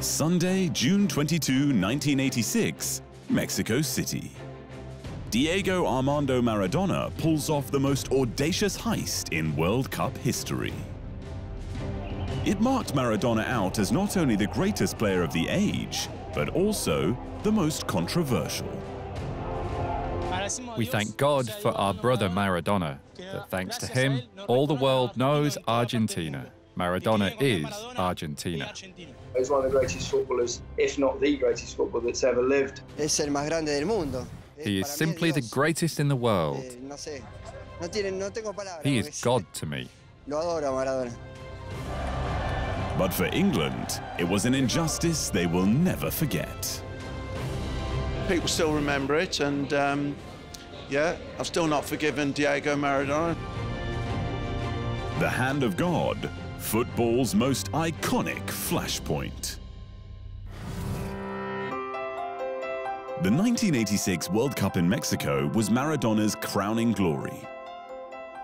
Sunday, June 22, 1986, Mexico City. Diego Armando Maradona pulls off the most audacious heist in World Cup history. It marked Maradona out as not only the greatest player of the age, but also the most controversial. We thank God for our brother Maradona, that thanks to him, all the world knows Argentina. Maradona is Argentina. He's one of the greatest footballers, if not the greatest footballer that's ever lived. Es el más grande del mundo. He is simply the greatest in the world. He is God to me. Lo adoro, Maradona. But for England, it was an injustice they will never forget. People still remember it, and yeah, I've still not forgiven Diego Maradona. The Hand of God, football's most iconic flashpoint. The 1986 World Cup in Mexico was Maradona's crowning glory.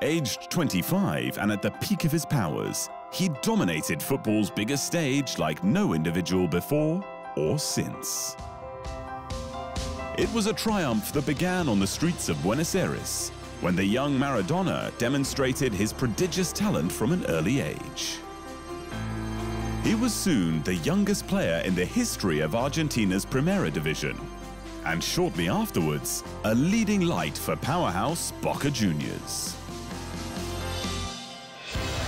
Aged 25 and at the peak of his powers, he dominated football's biggest stage like no individual before or since. It was a triumph that began on the streets of Buenos Aires, when the young Maradona demonstrated his prodigious talent from an early age. He was soon the youngest player in the history of Argentina's Primera Division, and shortly afterwards, a leading light for powerhouse Boca Juniors.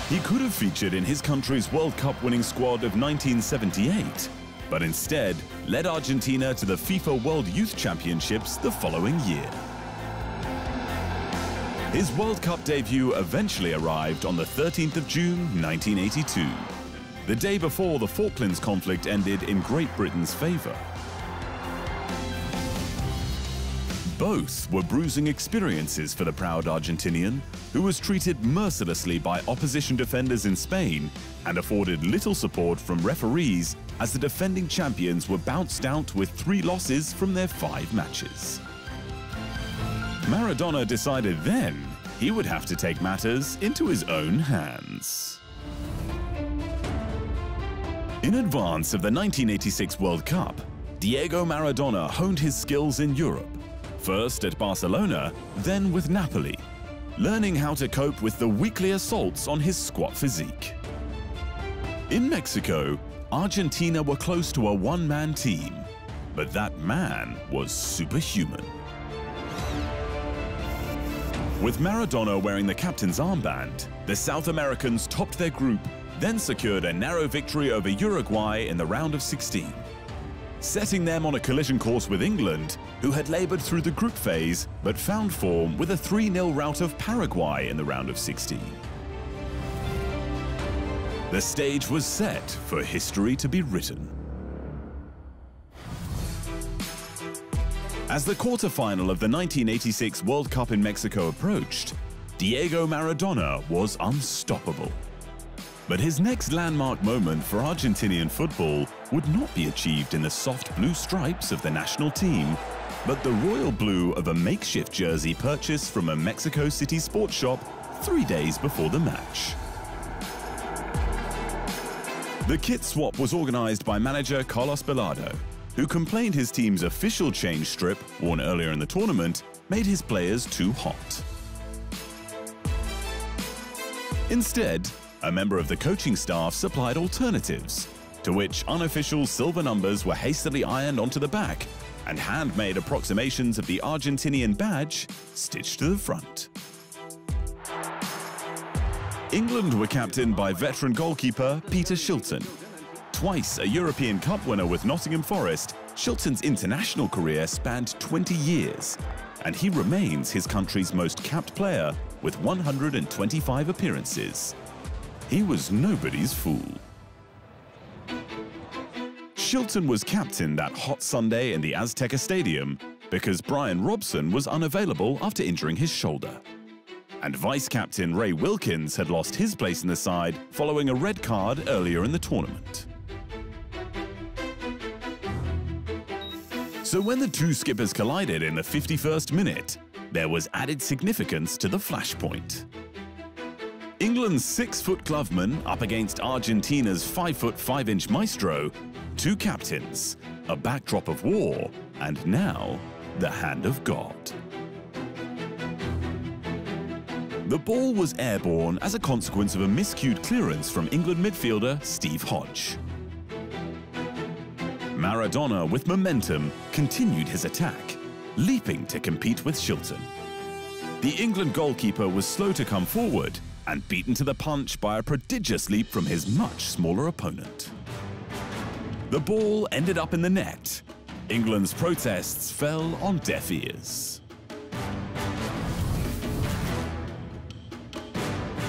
He could have featured in his country's World Cup winning squad of 1978, but instead led Argentina to the FIFA World Youth Championships the following year. His World Cup debut eventually arrived on the 13th of June 1982, the day before the Falklands conflict ended in Great Britain's favour. Both were bruising experiences for the proud Argentinian, who was treated mercilessly by opposition defenders in Spain and afforded little support from referees as the defending champions were bounced out with 3 losses from their 5 matches. Maradona decided then he would have to take matters into his own hands. In advance of the 1986 World Cup, Diego Maradona honed his skills in Europe, first at Barcelona, then with Napoli, learning how to cope with the weekly assaults on his squat physique. In Mexico, Argentina were close to a one-man team, but that man was superhuman. With Maradona wearing the captain's armband, the South Americans topped their group, then secured a narrow victory over Uruguay in the round of 16. Setting them on a collision course with England, who had laboured through the group phase but found form with a 3-0 rout of Paraguay in the round of 16. The stage was set for history to be written. As the quarter-final of the 1986 World Cup in Mexico approached, Diego Maradona was unstoppable. But his next landmark moment for Argentinian football would not be achieved in the soft blue stripes of the national team, but the royal blue of a makeshift jersey purchased from a Mexico City sports shop 3 days before the match. The kit swap was organized by manager Carlos Bilardo, who complained his team's official change strip, worn earlier in the tournament, made his players too hot. Instead, a member of the coaching staff supplied alternatives, to which unofficial silver numbers were hastily ironed onto the back and handmade approximations of the Argentinian badge stitched to the front. England were captained by veteran goalkeeper Peter Shilton. Twice a European Cup winner with Nottingham Forest, Shilton's international career spanned 20 years, and he remains his country's most capped player with 125 appearances. He was nobody's fool. Shilton was captain that hot Sunday in the Azteca Stadium because Brian Robson was unavailable after injuring his shoulder. And vice-captain Ray Wilkins had lost his place in the side following a red card earlier in the tournament. So when the two skippers collided in the 51st minute, there was added significance to the flashpoint. England's 6-foot gloveman up against Argentina's 5-foot-5-inch maestro, two captains, a backdrop of war, and now the hand of God. The ball was airborne as a consequence of a miscued clearance from England midfielder Steve Hodge. Maradona, with momentum, continued his attack, leaping to compete with Shilton. The England goalkeeper was slow to come forward and beaten to the punch by a prodigious leap from his much smaller opponent. The ball ended up in the net. England's protests fell on deaf ears.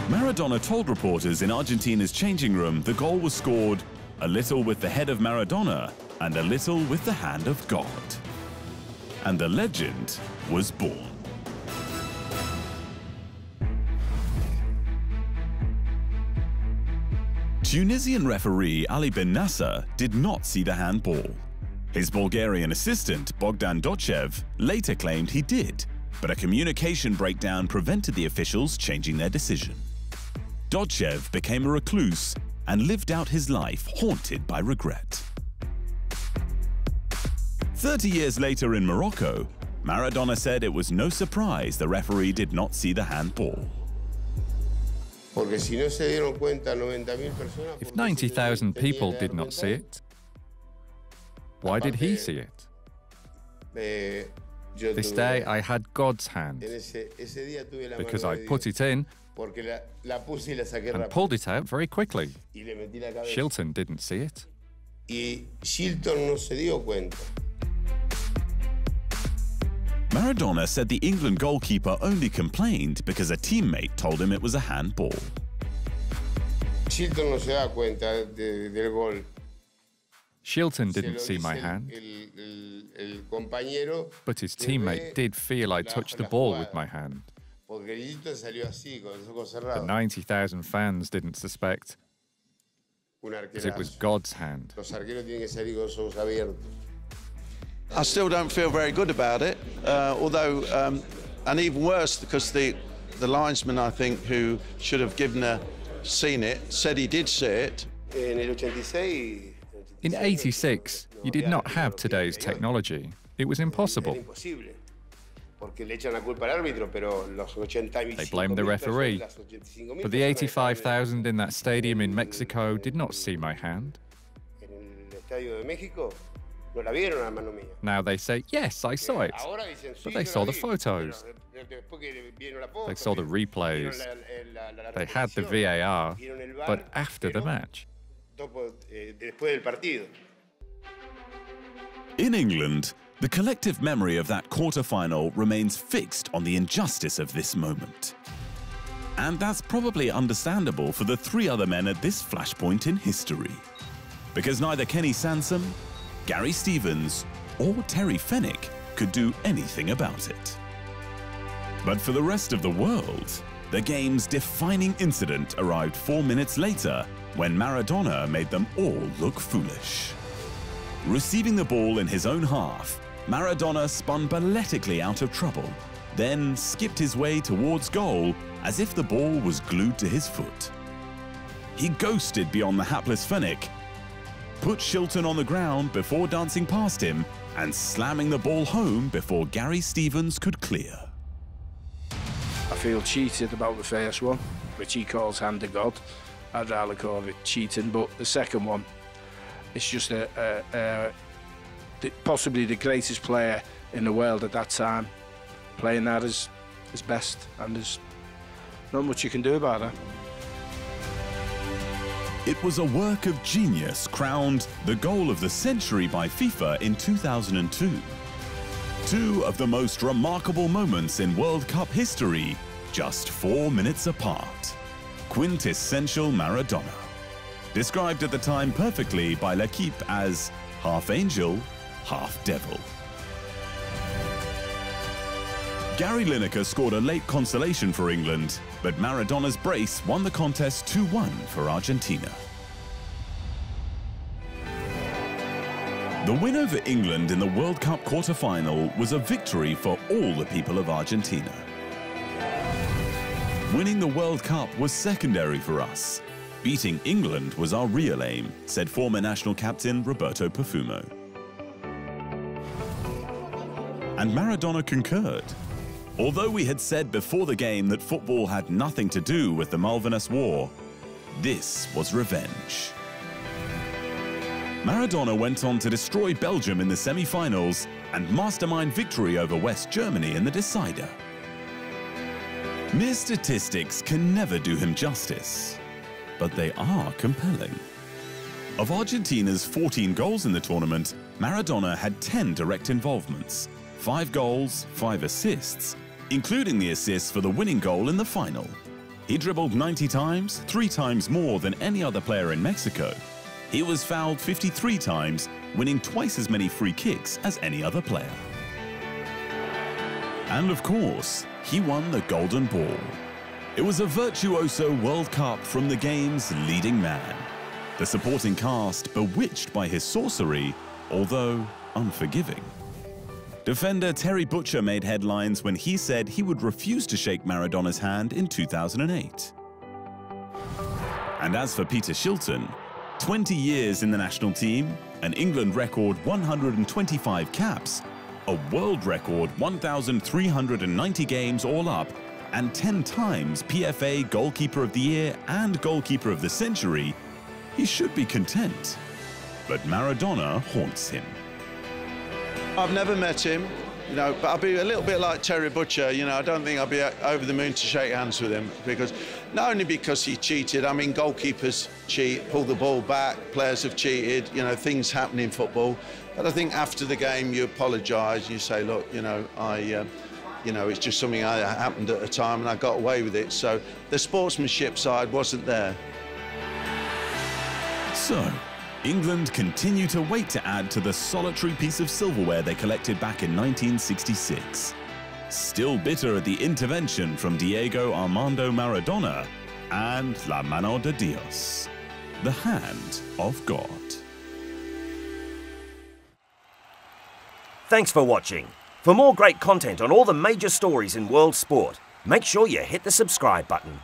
Maradona told reporters in Argentina's changing room the goal was scored a little with the head of Maradona and a little with the hand of God. And the legend was born. Tunisian referee Ali Ben Nasser did not see the handball. His Bulgarian assistant, Bogdan Dochev, later claimed he did, but a communication breakdown prevented the officials changing their decision. Dochev became a recluse and lived out his life haunted by regret. 30 years later in Morocco, Maradona said it was no surprise the referee did not see the handball. If 90,000 people did not see it, why did he see it? This day I had God's hand, because I put it in and pulled it out very quickly. Shilton didn't see it. Maradona said the England goalkeeper only complained because a teammate told him it was a handball. Shilton didn't see my hand, but his teammate did feel I touched the ball with my hand. The 90,000 fans didn't suspect, because it was God's hand. I still don't feel very good about it, although, and even worse, because the linesman, I think, who should have seen it, said he did see it. In '86, you did not have today's technology. It was impossible. They blamed the referee, but the 85,000 in that stadium in Mexico did not see my hand. Now they say, yes, I saw it, but they saw the photos. They saw the replays. They had the VAR, but after the match. In England, the collective memory of that quarter-final remains fixed on the injustice of this moment. And that's probably understandable for the three other men at this flashpoint in history. Because neither Kenny Sansom, Gary Stevens, or Terry Fenwick could do anything about it. But for the rest of the world, the game's defining incident arrived 4 minutes later when Maradona made them all look foolish. Receiving the ball in his own half, Maradona spun balletically out of trouble, then skipped his way towards goal as if the ball was glued to his foot. He ghosted beyond the hapless Fenwick, put Shilton on the ground before dancing past him, and slamming the ball home before Gary Stevens could clear. I feel cheated about the first one, which he calls hand of God. I'd rather call it cheating, but the second one, it's just possibly the greatest player in the world at that time, playing that as his best, and there's not much you can do about it. It was a work of genius crowned the goal of the century by FIFA in 2002. Two of the most remarkable moments in World Cup history, just 4 minutes apart. Quintessential Maradona. Described at the time perfectly by L'Equipe as half angel, half devil. Gary Lineker scored a late consolation for England, but Maradona's brace won the contest 2-1 for Argentina. The win over England in the World Cup quarter-final was a victory for all the people of Argentina. Winning the World Cup was secondary for us. Beating England was our real aim, said former national captain Roberto Perfumo. And Maradona concurred. Although we had said before the game that football had nothing to do with the Malvinas War, this was revenge. Maradona went on to destroy Belgium in the semi-finals and mastermind victory over West Germany in the decider. Mere statistics can never do him justice, but they are compelling. Of Argentina's 14 goals in the tournament, Maradona had 10 direct involvements, 5 goals, 5 assists, including the assist for the winning goal in the final. He dribbled 90 times, 3 times more than any other player in Mexico. He was fouled 53 times, winning twice as many free kicks as any other player. And of course, he won the Golden Ball. It was a virtuoso World Cup from the game's leading man. The supporting cast bewitched by his sorcery, although unforgiving. Defender Terry Butcher made headlines when he said he would refuse to shake Maradona's hand in 2008. And as for Peter Shilton, 20 years in the national team, an England record 125 caps, a world record 1,390 games all up, and 10 times PFA Goalkeeper of the Year and Goalkeeper of the Century, he should be content. But Maradona haunts him. I've never met him, but I'll be a little bit like Terry Butcher. I don't think I'll be over the moon to shake hands with him, because not only because he cheated. I mean, goalkeepers cheat, pull the ball back, players have cheated. Things happen in football. But I think after the game, you apologise. You say, look, it's just something that happened at the time, and I got away with it. So the sportsmanship side wasn't there. So, England continue to wait to add to the solitary piece of silverware they collected back in 1966. Still bitter at the intervention from Diego Armando Maradona and La Mano de Dios, the Hand of God. Thanks for watching. For more great content on all the major stories in world sport, make sure you hit the subscribe button.